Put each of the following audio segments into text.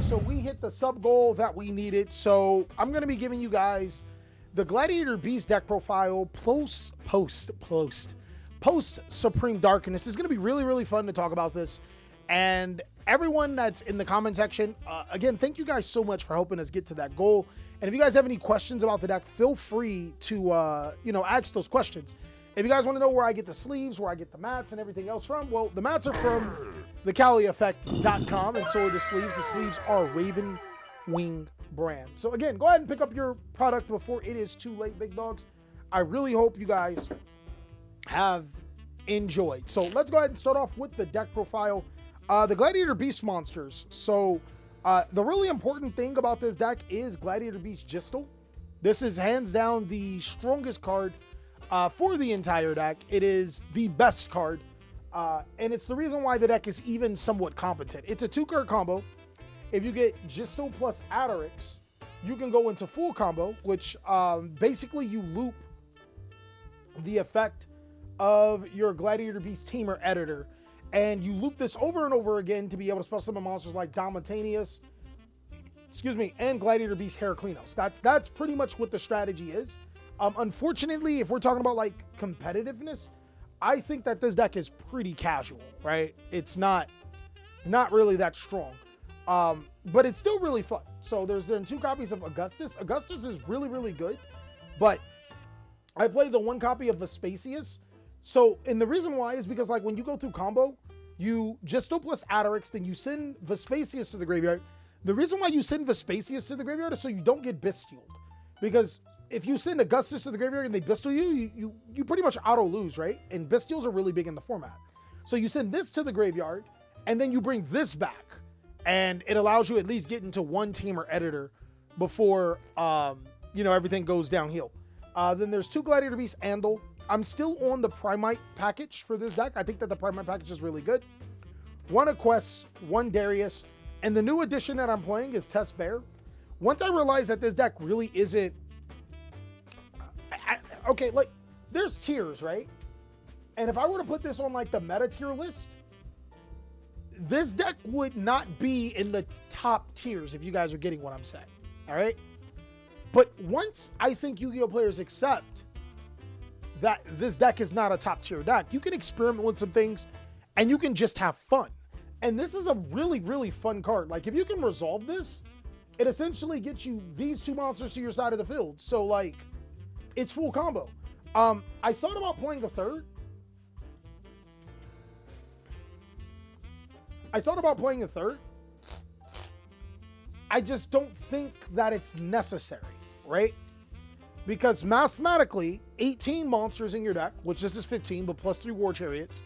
everyone. So we hit the sub goal that we needed. So I'm going to be giving you guys the Gladiator Beast deck profile post Supreme Darkness. It's going to be really fun to talk about this. And everyone that's in the comment section, again, thank you guys so much for helping us get to that goal. And if you guys have any questions about the deck, feel free to, ask those questions. If you guys want to know where I get the sleeves, where I get the mats and everything else from, well, the mats are from thecalieffect.com, and so are the sleeves. The sleeves are Raven Wing brand. So again, go ahead and pick up your product before it is too late, big dogs. I really hope you guys have enjoyed. So let's go ahead and start off with the deck profile. The Gladiator Beast monsters. So the really important thing about this deck is Gladiator Beast Gistel. This is hands down the strongest card for the entire deck. It is the best card, and it's the reason why the deck is even somewhat competent. It's a 2-card combo. If you get Gistel plus Adarix, you can go into full combo, which basically you loop the effect of your Gladiator Beast Tamer Editor, and you loop this over and over again to be able to spell summon monsters like Domitanius, and Gladiator Beast Heraclinos. That's pretty much what the strategy is. Unfortunately, if we're talking about like competitiveness, I think that this deck is pretty casual, right? It's not really that strong, but it's still really fun. So there's then 2 copies of Augustus. Augustus is really good, but I play the 1 copy of Vespasius. So, and the reason why is because like when you go through combo, you Gistel plus Adarix, then you send Vespasius to the graveyard. The reason why you send Vespasius to the graveyard is so you don't get Bestialed, because if you send Augustus to the graveyard and they Bestial you pretty much auto lose, right? And Bestials are really big in the format. So you send this to the graveyard, and then you bring this back, and it allows you at least get into 1 Tamer Editor before everything goes downhill. Then there's 2 Gladiator Beast Andal. I'm still on the Primite package for this deck. I think that the Primite package is really good. 1 Equest, 1 Darius, and the new addition that I'm playing is Test Bear. Once I realized that this deck really isn't okay, like there's tiers, right? And if I were to put this on like the meta tier list, this deck would not be in the top tiers, if you guys are getting what I'm saying. All right. But once I think Yu-Gi-Oh players accept that this deck is not a top tier deck, you can experiment with some things and you can just have fun. And this is a really fun card. Like if you can resolve this, it essentially gets you these 2 monsters to your side of the field. So like, it's full combo. I thought about playing a third. I just don't think that it's necessary, right? Because mathematically, 18 monsters in your deck, which this is 15, but plus 3 War Chariots,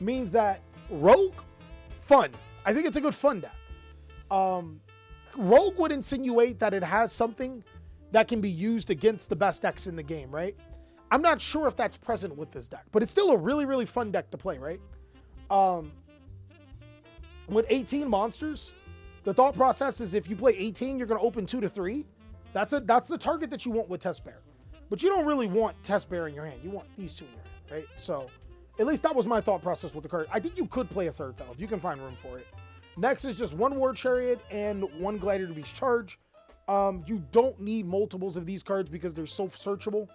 means that Rogue, fun. I think it's a good fun deck. Rogue would insinuate that it has something that can be used against the best decks in the game, right? I'm not sure if that's present with this deck, but it's still a really fun deck to play, right? With 18 monsters, the thought process is if you play 18, you're going to open 2 to 3. That's the target that you want with Test Bear. But you don't really want Test Bear in your hand. You want these 2 in your hand, right? So at least that was my thought process with the card. I think you could play a third, though, if you can find room for it. Next is just 1 War Chariot and 1 Gladiator Beast Charge. You don't need multiples of these cards because they're so searchable.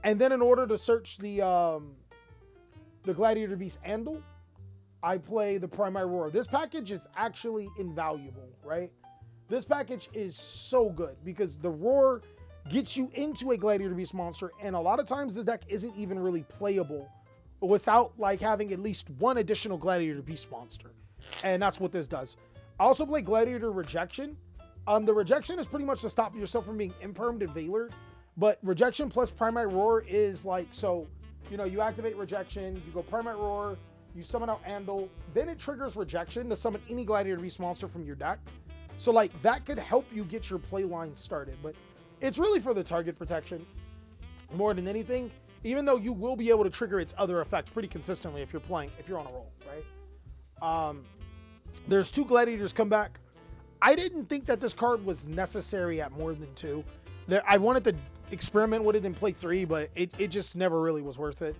And then in order to search the Gladiator Beast Andal, I play the Primite Roar. This package is actually invaluable, right? This package is so good because the Roar gets you into a Gladiator Beast monster, and a lot of times the deck isn't even really playable without like having at least 1 additional Gladiator Beast monster. And that's what this does. I also play Gladiator Rejection. The Rejection is pretty much to stop yourself from being impermed and Veilered, but Rejection plus Primite Roar is like, so, you activate Rejection, you go Primite Roar, you summon out Andal, then it triggers Rejection to summon any Gladiator Beast monster from your deck. So like that could help you get your play line started, but it's really for the target protection more than anything, even though you will be able to trigger its other effects pretty consistently if you're on a roll, right? There's 2 Gladiators come back. I didn't think that this card was necessary at more than 2. I wanted to experiment with it and play 3, but it just never really was worth it.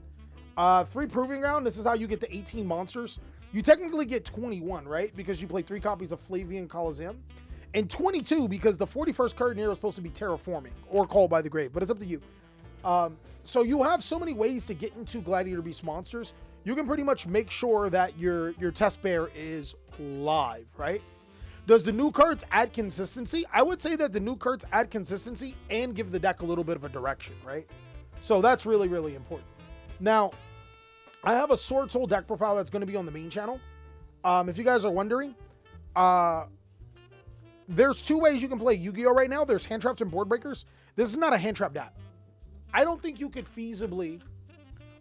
3 Proving Ground. This is how you get to 18 monsters. You technically get 21, right? Because you play 3 copies of Flavian Coliseum. and 22 because the 41st card in here is supposed to be terraforming or called by the grave, but it's up to you. So you have so many ways to get into Gladiator Beast monsters. You can pretty much make sure that your test bear is live, right? Does the new cards add consistency? I would say that the new cards add consistency and give the deck a little bit of a direction, right? So that's really, really important. Now, I have a Sword Soul deck profile that's going to be on the main channel. If you guys are wondering, there's two ways you can play Yu-Gi-Oh! Right now. There's hand traps and board breakers. This is not a hand trap deck. I don't think you could feasibly,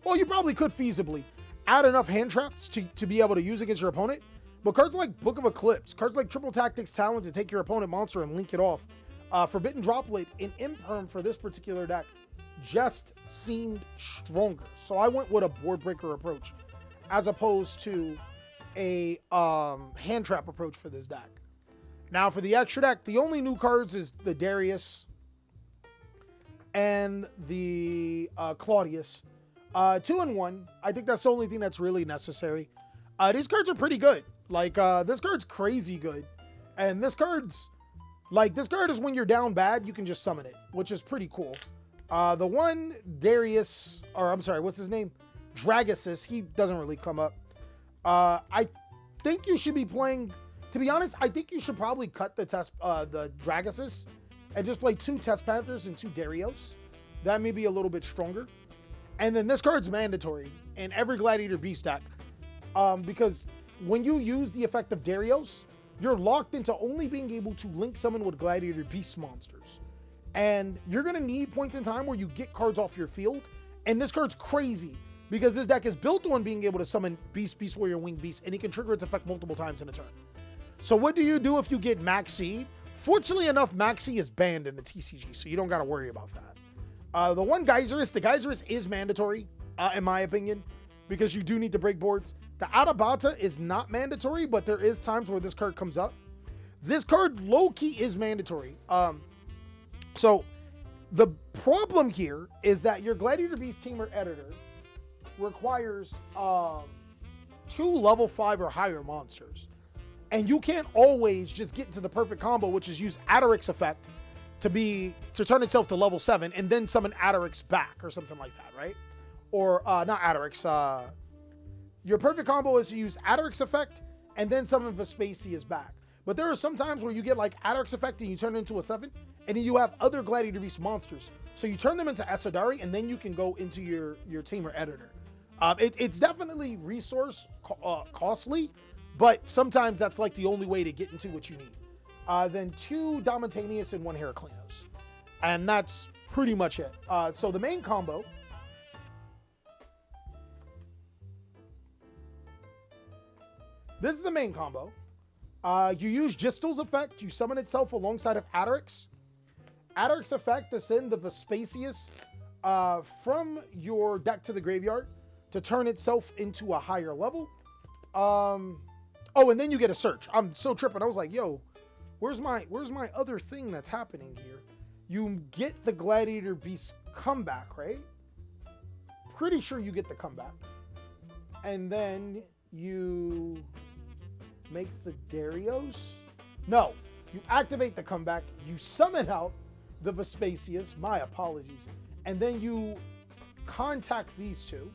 well, you probably could feasibly add enough hand traps to be able to use against your opponent. But cards like Book of Eclipse, cards like Triple Tactics Talent to take your opponent monster and link it off, Forbidden Droplet and Imperm for this particular deck just seemed stronger. So I went with a board breaker approach as opposed to a hand trap approach for this deck. Now for the extra deck, the only new cards is the Darius and the Claudius. 2 and 1. I think that's the only thing that's really necessary. These cards are pretty good. Like, this card's crazy good. And this card's, like, this card is when you're down bad, you can just summon it, which is pretty cool. The one Darius, or I'm sorry, what's his name? Dragosis, he doesn't really come up. I think you should be playing, to be honest, I think you should probably cut the Dragosis and just play 2 Test Panthers and 2 Darios. That may be a little bit stronger. And then this card's mandatory in every Gladiator Beast deck. Because when you use the effect of Darios, you're locked into only being able to link summon with Gladiator Beast monsters. And you're going to need points in time where you get cards off your field. And this card's crazy because this deck is built on being able to summon Beast, Beast Warrior, Winged Beast, and it can trigger its effect multiple times in a turn. So what do you do if you get Maxi? Fortunately enough, Maxi is banned in the TCG, so you don't got to worry about that. The one Geyserist, the Geyserist is mandatory, in my opinion, because you do need to break boards. The Atabata is not mandatory, but there is times where this card comes up. This card, low-key, is mandatory. So the problem here is that your Gladiator Beast Tamer Editor requires 2 level 5 or higher monsters. And you can't always just get into the perfect combo, which is use Adaric's effect to turn itself to level 7 and then summon Adaric's back or something like that, right? Or not Adaric's. Your perfect combo is to use Adaric's effect and then summon Vespasia's back. But there are some times where you get like Adaric's effect and you turn it into a 7, and then you have other Gladiator Beast monsters. So you turn them into Esadari, and then you can go into your Tamer Editor. It's definitely resource costly, but sometimes that's like the only way to get into what you need. Then 2 Domitanius and 1 Heraclinos. And that's pretty much it. So the main combo. This is the main combo. You use Gistel's effect. You summon itself alongside of Adaric's. Adaric's effect to send the Vespasius from your deck to the graveyard to turn itself into a higher level. Oh, and then you get a search. I'm so tripping. I was like, yo, where's my other thing that's happening here? You get the Gladiator Beast comeback, right? Pretty sure you get the comeback. And then you make the Darios. No, you activate the comeback. You summon out the Vespasius. My apologies. And then you contact these 2.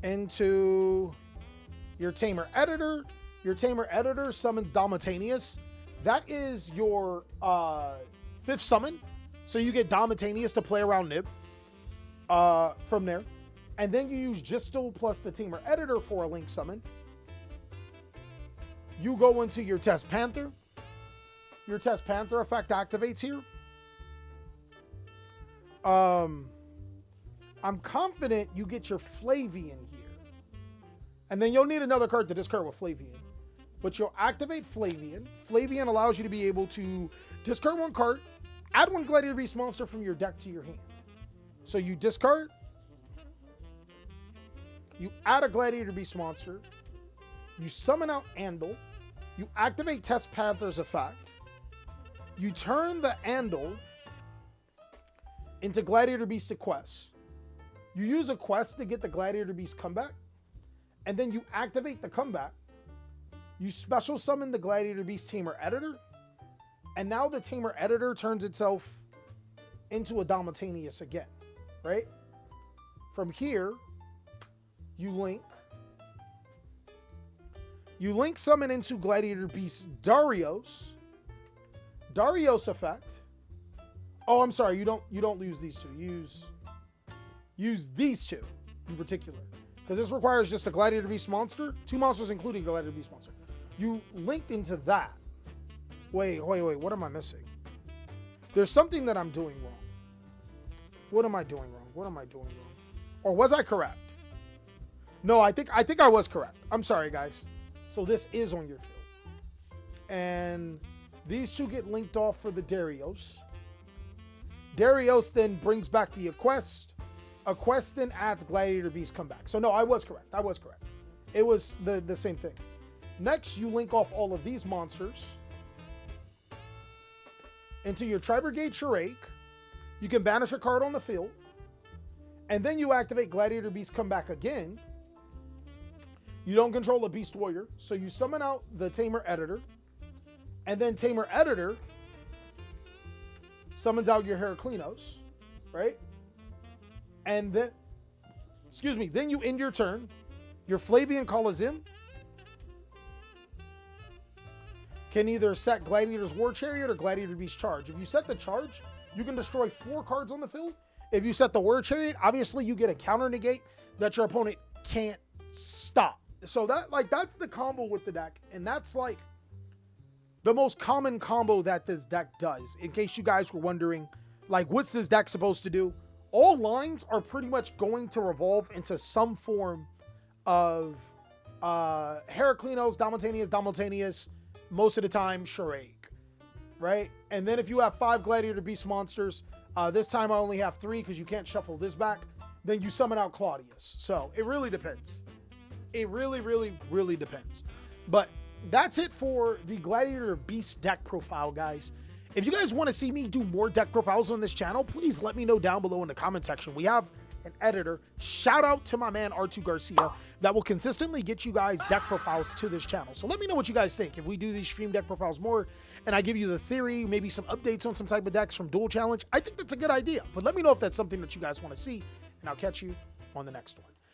Into your Tamer Editor. Your Tamer Editor summons Domitanius. That is your 5th summon. So you get Domitanius to play around Nib from there. And then you use Gistel plus the Tamer Editor for a link summon. You go into your Test Panther. Your Test Panther effect activates here. I'm confident you get your Flavian here. And then you'll need another card to discard with Flavian. But you'll activate Flavian. Flavian allows you to be able to discard 1 card, add 1 Gladiator Beast monster from your deck to your hand. So you discard, you add a Gladiator Beast monster, you summon out Andal, you activate Test Panther's effect, you turn the Andal into Gladiator Beast to quest. You use a quest to get the Gladiator Beast comeback, and then you activate the comeback, you special summon the Gladiator Beast Tamer Editor, and now the Tamer Editor turns itself into a Dalmatanius again, right? From here, you link summon into Gladiator Beast Darius. Darius effect. Oh, I'm sorry, you don't lose these two. Use these two in particular. Because this requires just a Gladiator Beast monster. 2 monsters including Gladiator Beast monster. You linked into that. Wait, what am I missing? There's something that I'm doing wrong. What am I doing wrong? Or was I correct? No, I think I was correct. I'm sorry, guys. So this is on your field. And these two get linked off for the Darius. Darius then brings back the Aquest. Aquest then adds Gladiator Beast comeback. So no, I was correct. It was the same thing. Next, you link off all of these monsters into your Tri-Brigade Shrike. You can banish a card on the field. And then you activate Gladiator Beast comeback again. You don't control a Beast Warrior, so you summon out the Tamer Editor. And then Tamer Editor summons out your Heraclinos, right? And then, then you end your turn. Your Flavian Coliseum can either set Gladiator's War Chariot or Gladiator Beast Charge. If you set the Charge, you can destroy 4 cards on the field. If you set the War Chariot, obviously you get a counter negate that your opponent can't stop. So that's the combo with the deck, and that's like the most common combo that this deck does. In case you guys were wondering, like, what's this deck supposed to do? All lines are pretty much going to revolve into some form of Heraclinos, Dalmatanius, most of the time Shrike, right? And then if you have 5 Gladiator Beast monsters, this time I only have 3 because you can't shuffle this back, then you summon out Claudius. So it really depends. It really, really, really depends. But that's it for the Gladiator Beast deck profile, guys. If you guys want to see me do more deck profiles on this channel, please let me know down below in the comment section. We have an editor. Shout out to my man R2 Garcia that will consistently get you guys deck profiles to this channel. So let me know what you guys think. If we do these stream deck profiles more and I give you the theory, maybe some updates on some type of decks from Duel Challenge, I think that's a good idea. But let me know if that's something that you guys want to see, and I'll catch you on the next one.